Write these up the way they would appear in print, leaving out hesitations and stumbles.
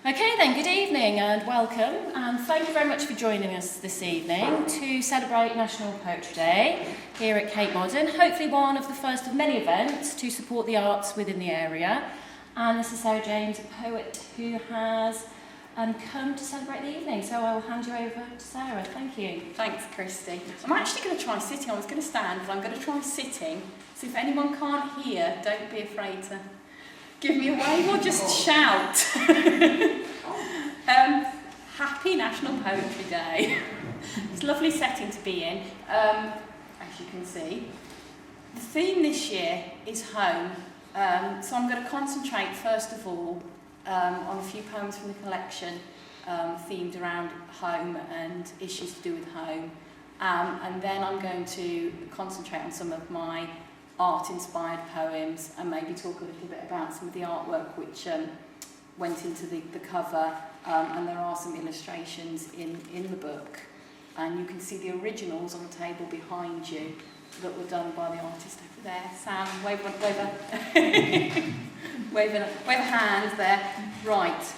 Okay then, good evening and welcome, and thank you very much for joining us this evening to celebrate National Poetry Day here at Cape Modern, hopefully one of the first of many events to support the arts within the area. And this is Sarah James, a poet who has come to celebrate the evening, so I will hand you over to Sarah. Thank you. Thanks, Christy. I'm actually going to try sitting. I was going to stand, but I'm going to try sitting, so if anyone can't hear, don't be afraid to give me a wave or just shout. Happy National Poetry Day. It's a lovely setting to be in, as you can see. The theme this year is home, so I'm going to concentrate first of all on a few poems from the collection themed around home and issues to do with home, and then I'm going to concentrate on some of my art-inspired poems and maybe talk a little bit about some of the artwork which went into the cover, and there are some illustrations in the book, and you can see the originals on the table behind you that were done by the artist over there. Sam, wave a hand there. Right.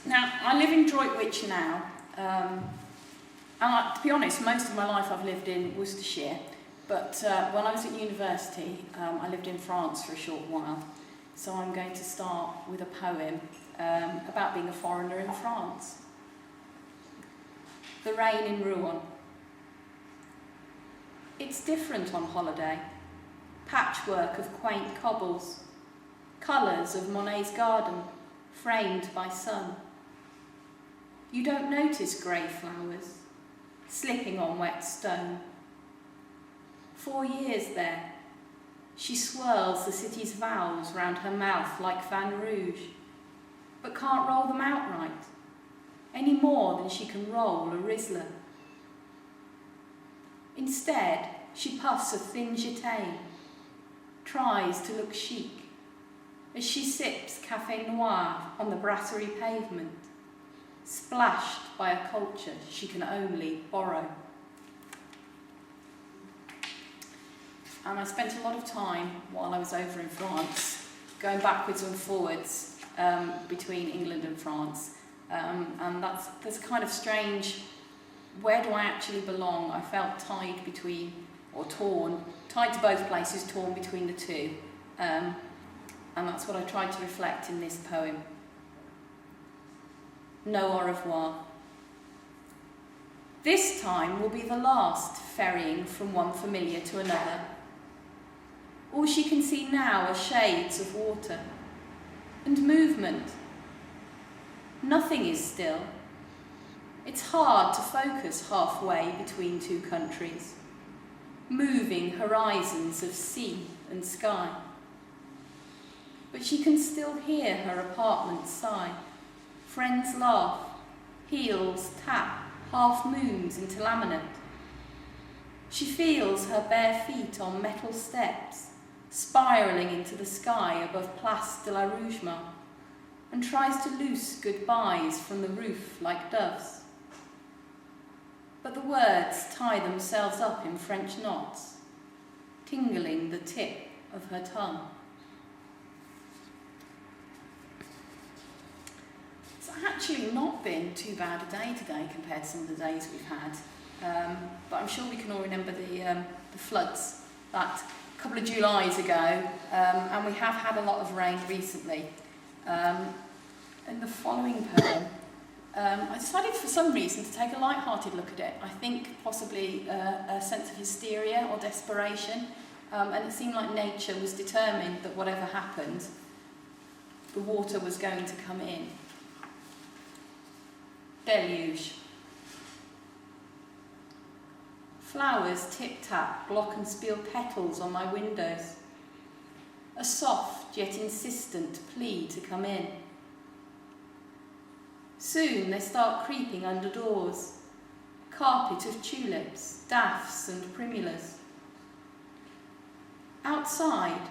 Now, I live in Droitwich now, and to be honest, most of my life I've lived in Worcestershire, but when I was at university, I lived in France for a short while. So I'm going to start with a poem about being a foreigner in France. The Rain in Rouen. It's different on holiday. Patchwork of quaint cobbles, colours of Monet's garden, framed by sun. You don't notice grey flowers, slipping on wet stone. 4 years there. She swirls the city's vowels round her mouth like Vin Rouge, but can't roll them out right, any more than she can roll a Riesler. Instead, she puffs a thin Gitaane, tries to look chic, as she sips café noir on the Brasserie pavement, splashed by a culture she can only borrow. And I spent a lot of time while I was over in France, going backwards and forwards between England and France. And that's kind of strange, where do I actually belong? I felt tied between, or torn, tied to both places, torn between the two. And that's what I tried to reflect in this poem. No au revoir. This time will be the last ferrying from one familiar to another. All she can see now are shades of water and movement. Nothing is still. It's hard to focus halfway between two countries, moving horizons of sea and sky. But she can still hear her apartment sigh, friends laugh, heels tap half moons into laminate. She feels her bare feet on metal steps, spiralling into the sky above Place de la Rougemont, and tries to loose goodbyes from the roof like doves. But the words tie themselves up in French knots, tingling the tip of her tongue. It's actually not been too bad a day today compared to some of the days we've had, but I'm sure we can all remember the floods that a couple of Julys ago, and we have had a lot of rain recently. In the following poem, I decided for some reason to take a light-hearted look at it. I think possibly a sense of hysteria or desperation, and it seemed like nature was determined that whatever happened, the water was going to come in. Deluge. Flowers tip-tap glockenspiel petals on my windows. A soft yet insistent plea to come in. Soon they start creeping under doors. Carpet of tulips, daffs and primulas. Outside,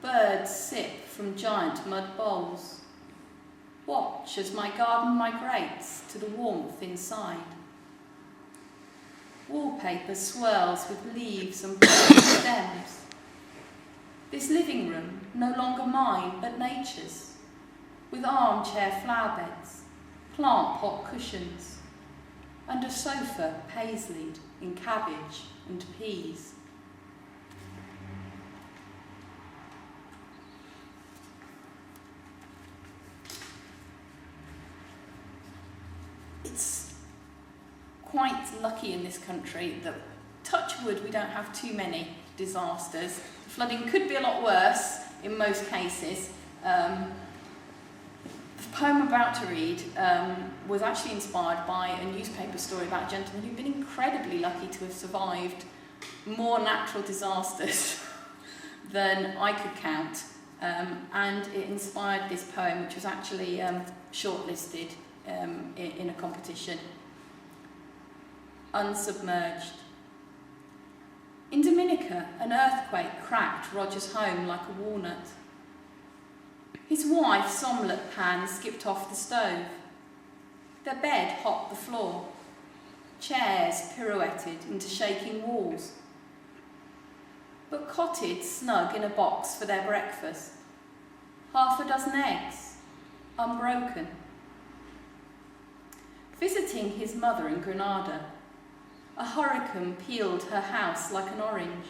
birds sip from giant mud bowls. Watch as my garden migrates to the warmth inside. Wallpaper swirls with leaves and stems. This living room, no longer mine, but nature's. with armchair flower beds, plant pot cushions, and a sofa paislied in cabbage and peas. It's quite lucky in this country that, touch wood, we don't have too many disasters. Flooding could be a lot worse in most cases. The poem I'm about to read was actually inspired by a newspaper story about a gentleman who'd been incredibly lucky to have survived more natural disasters than I could count. And it inspired this poem, which was actually shortlisted in a competition. Unsubmerged. In Dominica, an earthquake cracked Roger's home like a walnut. His wife's omelette pan skipped off the stove. Their bed hopped the floor. Chairs pirouetted into shaking walls. But cotted snug in a box for their breakfast. Half a dozen eggs, unbroken. Visiting his mother in Granada, a hurricane peeled her house like an orange.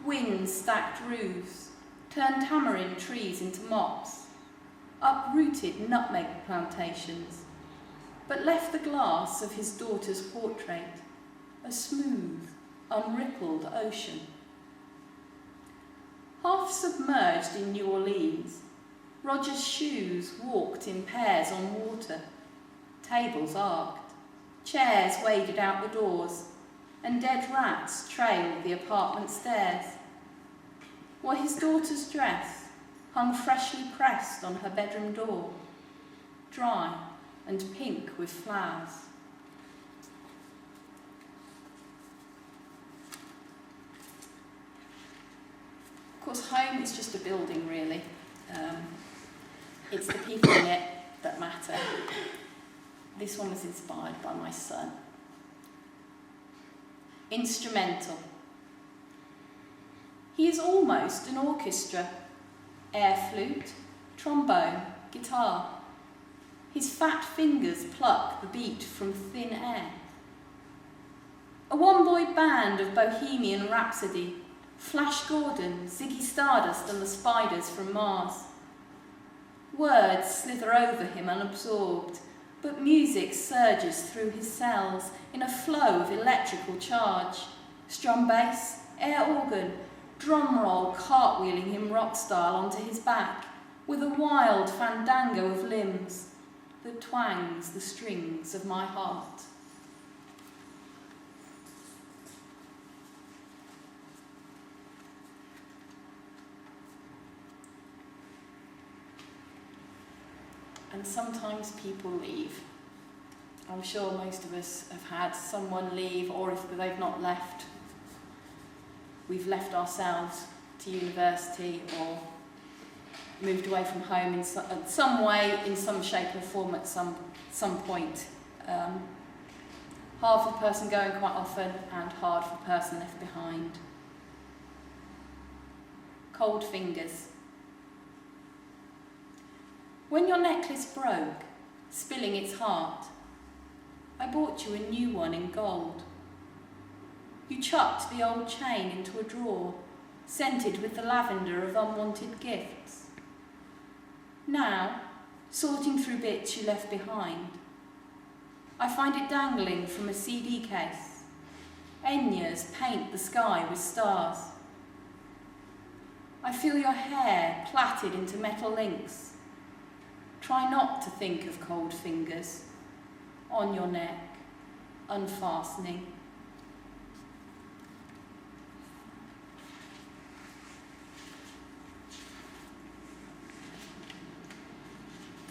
Wind stacked roofs, turned tamarind trees into mops, uprooted nutmeg plantations, but left the glass of his daughter's portrait a smooth, unrippled ocean. Half submerged in New Orleans, Roger's shoes walked in pairs on water, tables arced, chairs waded out the doors, and dead rats trailed the apartment stairs. While his daughter's dress hung freshly pressed on her bedroom door, dry and pink with flowers. Of course, home is just a building, really. It's the people in it that matter. This one was inspired by my son. Instrumental. He is almost an orchestra. Air flute, trombone, guitar. His fat fingers pluck the beat from thin air. A one-boy band of Bohemian Rhapsody, Flash Gordon, Ziggy Stardust and the Spiders from Mars. Words slither over him unabsorbed, but music surges through his cells in a flow of electrical charge. Strum bass, air organ, drum roll cartwheeling him rock style onto his back, with a wild fandango of limbs that twangs the strings of my heart. And sometimes people leave. I'm sure most of us have had someone leave, or if they've not left, we've left ourselves to university or moved away from home in some way, in some shape or form at some point. Hard for the person going quite often, and hard for the person left behind. Cold fingers. When your necklace broke, spilling its heart, I bought you a new one in gold. You chucked the old chain into a drawer, scented with the lavender of unwanted gifts. Now, sorting through bits you left behind, I find it dangling from a CD case. Enya's Paint the Sky with Stars. I feel your hair plaited into metal links. Try not to think of cold fingers on your neck, unfastening.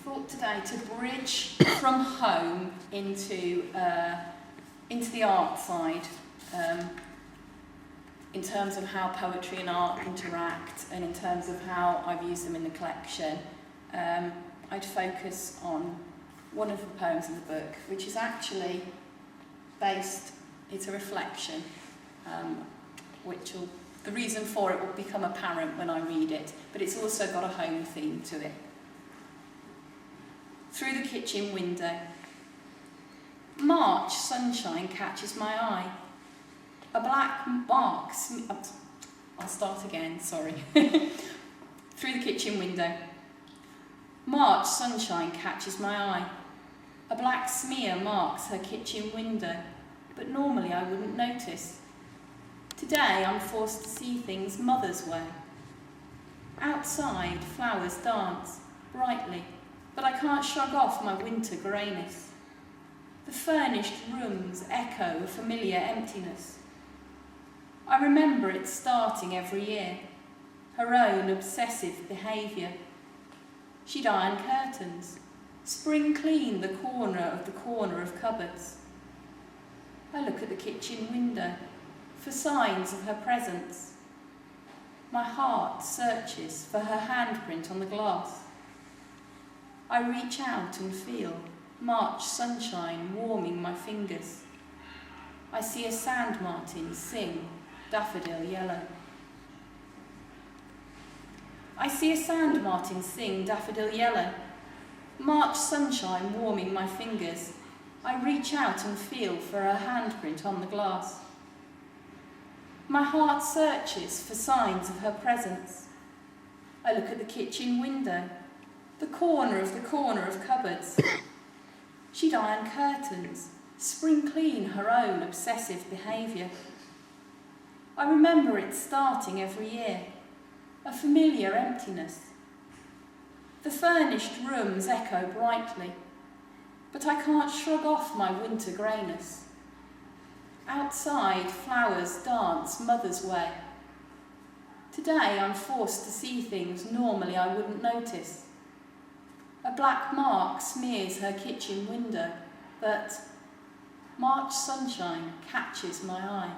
Thought today to bridge from home into the art side, in terms of how poetry and art interact, and in terms of how I've used them in the collection. I'd focus on one of the poems in the book, which is actually it's a reflection, the reason for it will become apparent when I read it, but it's also got a home theme to it. through the kitchen window. March sunshine catches my eye. A black mark, I'll start again, sorry. Through the kitchen window. March sunshine catches my eye. A black smear marks her kitchen window, but normally I wouldn't notice. Today I'm forced to see things mother's way. Outside, flowers dance brightly, but I can't shrug off my winter greyness. The furnished rooms echo a familiar emptiness. I remember it starting every year, her own obsessive behaviour. She'd iron curtains, spring clean the corner of cupboards. I look at the kitchen window for signs of her presence. My heart searches for her handprint on the glass. I reach out and feel March sunshine warming my fingers. I see a sand martin sing Daffodil Yellow. I see a sand martin sing Daffodil Yellow. March sunshine warming my fingers. I reach out and feel for her handprint on the glass. My heart searches for signs of her presence. I look at the kitchen window, the corner of cupboards. She'd iron curtains, spring clean her own obsessive behaviour. I remember it starting every year, a familiar emptiness. The furnished rooms echo brightly, but I can't shrug off my winter greyness. Outside, flowers dance mother's way. Today I'm forced to see things normally I wouldn't notice. A black mark smears her kitchen window, but March sunshine catches my eye.